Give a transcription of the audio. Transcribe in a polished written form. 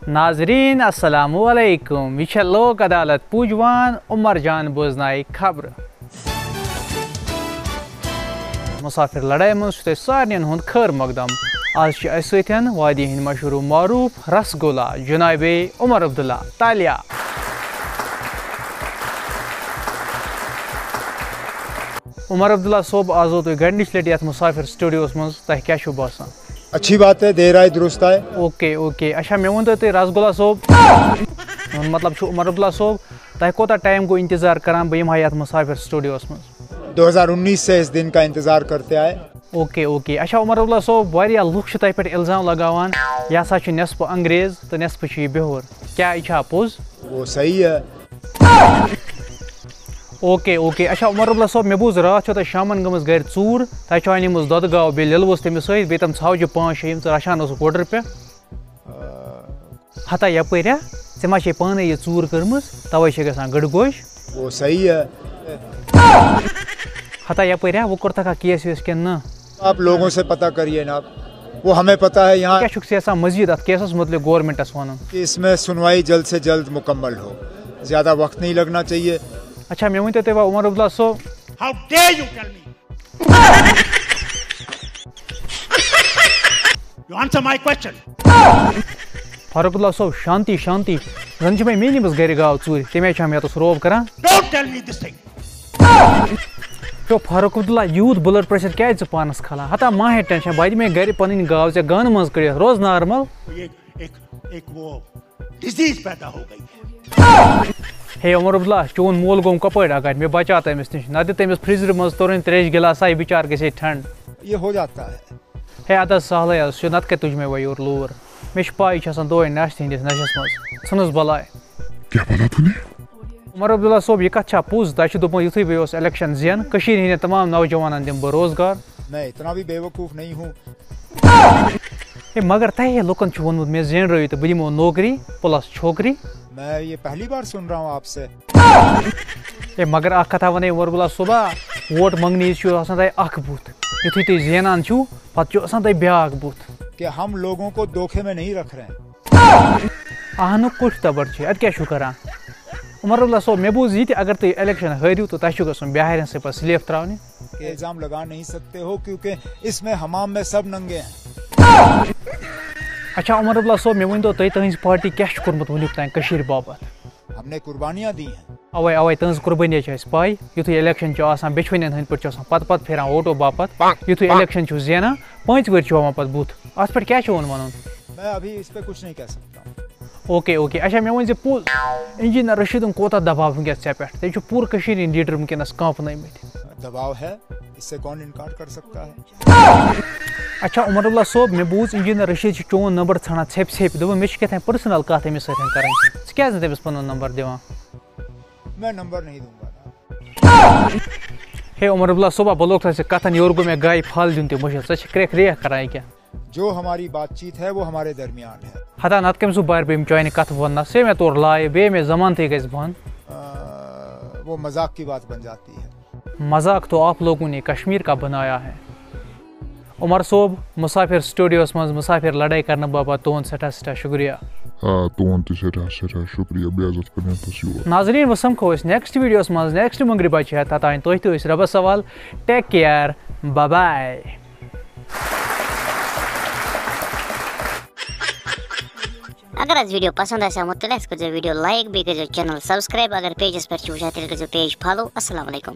नाजरीन अस्सलामु अलैकुम यह लोक अदालत पूजवान उमर जान बोजनाई खबर मुसाफिर लड़ाई मज सारे हुंद खैर मकदम आज सतन वादी हिंद मशहूर मारूफ रसगुल्ला जनाब उमर अब्दुल्ला तालिया उमर अब्दुल्ला सोब आजो तुम गडनिच लटि यथ मुसाफिर स्टूडियोस मज तह क्या बासान अच्छी बात है, देर आए दुरुस्त आए। ओके ओके अच्छा मे वन तुम रसगुल्ला सोब मतलब उमर अब्दुल्ला सोब तह कोता टाइम गो इंतजार करान बह यह मुसाफिर स्टूडियोस मज 2019 से इस दिन का इंतजार करते आए। ओके ओके अच्छा उमर अब्दुल्ला सोब वारिया लुक तह पे इल्जाम लगावान यह हसा नेस्फ अंग्रेज तो नेस्फ यह बेहोर क्या यह पोज वो सही है। ओके ओके अच्छा उमर अब्दुल्ला सोब मे बूज रात तुम शामन गम गर चूर तह अनिम दद गाव बे लिलवस तमिस सत बे तम छावज 5-6 रचान वोटर पे हता यपर ऐ मा पान यह चूर कर्म तवे ग गड़गोश वो सही है। हता यपर वो कोर केस वेस कि न आप लोगों से पता करिए ना, वो हमें पता है। यहाँ क्या मजीद अत केसस मतलब गवर्नमेंटस वन कि इसमें सुनवाई जल्द से जल्द मुकम्मल हो, ज़्यादा वक्त नहीं लगना चाहिए। अच्छा मे वन तुम उमर अब्दुल्ला सोब How dare you tell me? You answer my question. Farooq Abdullah सोब शांति शांति जन मे मे नमस गर गाव चूर तमे मे रोब कर Don't tell me this thing. तो Farooq Abdullah youth blood pressure क्या पानस खला हता माहे टेंशन बाद में गर पन गाव से गान मज कर रोज नॉर्मल एक वो डिजीज पैदा हो गई। हे उमर अब्दुल्ला चोन मोल गोम कपड़ अगर मे बचा तमिस नश न तमिस फ्रिजर मज तोरन 3 गिलास बिचार गे ठंड ये हो जाता है। हे अद सहल नत तुझ मे वोर लूर मे पाई दोए नश हंदिस नशस मज सन बलाय क्या बोला तूने? उमर अब्दुल्ला सोब यह कथ पोज तुम दोपन युथ बह इलेक्शन जेन हंद तमाम नौजवान दिम बह रोजगार। मैं इतना भी बेवकूफ़ नहीं हूँ। मगर तह लुकन वोनमुत मे जेन तो बह दिमो नौकरी प्लस छोकरी। मैं ये पहली बार सुन रहा हूँ आपसे। मगर अ कथा वन उमर अब्दुल्ला सोबा वोट मंगनी तह बूथ युथु तुम जेनान पे ब्या बूथ कि हम लोगों को धोखे में नहीं रख रहे हैं। अहन कुछ तबर अद क्या करान उमर अब्दुल्ला सोब मे बूज ये अगर तुम इलेक्शन हारू तो तह गन बिहार से पे स्लेफ त्राने इल्ज़ाम लगा नहीं सकते हो क्योंकि इसमें हमाम में सब नंगे हैं। अच्छा उमर अब्दुल्ला सोब मे वन तो तुम पार्टी क्या कोर्मुत वनुक तान बाबत हमने कुर्बानियाँ दी हैं। अवे अवे तहज कुर्बानी पाई युथ इलेक्शन बेचवन पे पत फेरान वोटो बापत युथ इलेक्शन जेना 5 वर पे बूथ अत पे क्या वन मैं अभी इस पे कुछ नहीं कह सकता। ओके ओके अच्छा मे वन पोज इंजीनियर रशीदन कोता दबाव वनस पे तम पूरे लीडर वनस कांपन दबाव है, इससे कौन इनकार कर सकता है। अच्छा उमर अब्दुल्ला सोब मे बूज इंजीनियर रशीद चोन नंबर छाना छेप दो मे क्या पर्सनल कत अमिस क्या तमिस पन नंबर दिवान मैं नंबर नहीं दूंगा। हे उमर अब्दुल्ला सोबा बलोक कथन योर गो मे गाय फाल दिन तो मुश्किल क्रेक रेख कराए क्या जो हमारी बातचीत है वो हमारे दरमियान है। हता नत कम बार बेम चाइन कथ वन से मैं तोर लाए बे मे जमान थे गज बन वो मजाक की बात बन जाती है। मजाक तो आप लोगों ने कश्मीर का बनाया है। उमर सोब मुसाफिर स्टूडियोस मज मुसाफिर लड़ाई करने बाबत तुन सठा शुक्रिया। हाँ तुन सठा शुक्रिया बेअज़त करने नाजरीन वो समखो नेक्स्ट वीडियोस मज नेक्स्ट मंगरी बचे ततान तुह तो रब सवाल टेक केयर बाय बाय। अगर आज वीडियो पसंद आया तो वीडियो लाइक भी कर चैनल सब्सक्राइब अगर पेजेस पर चूजा पेज फॉलो। अस्सलाम वालेकुम।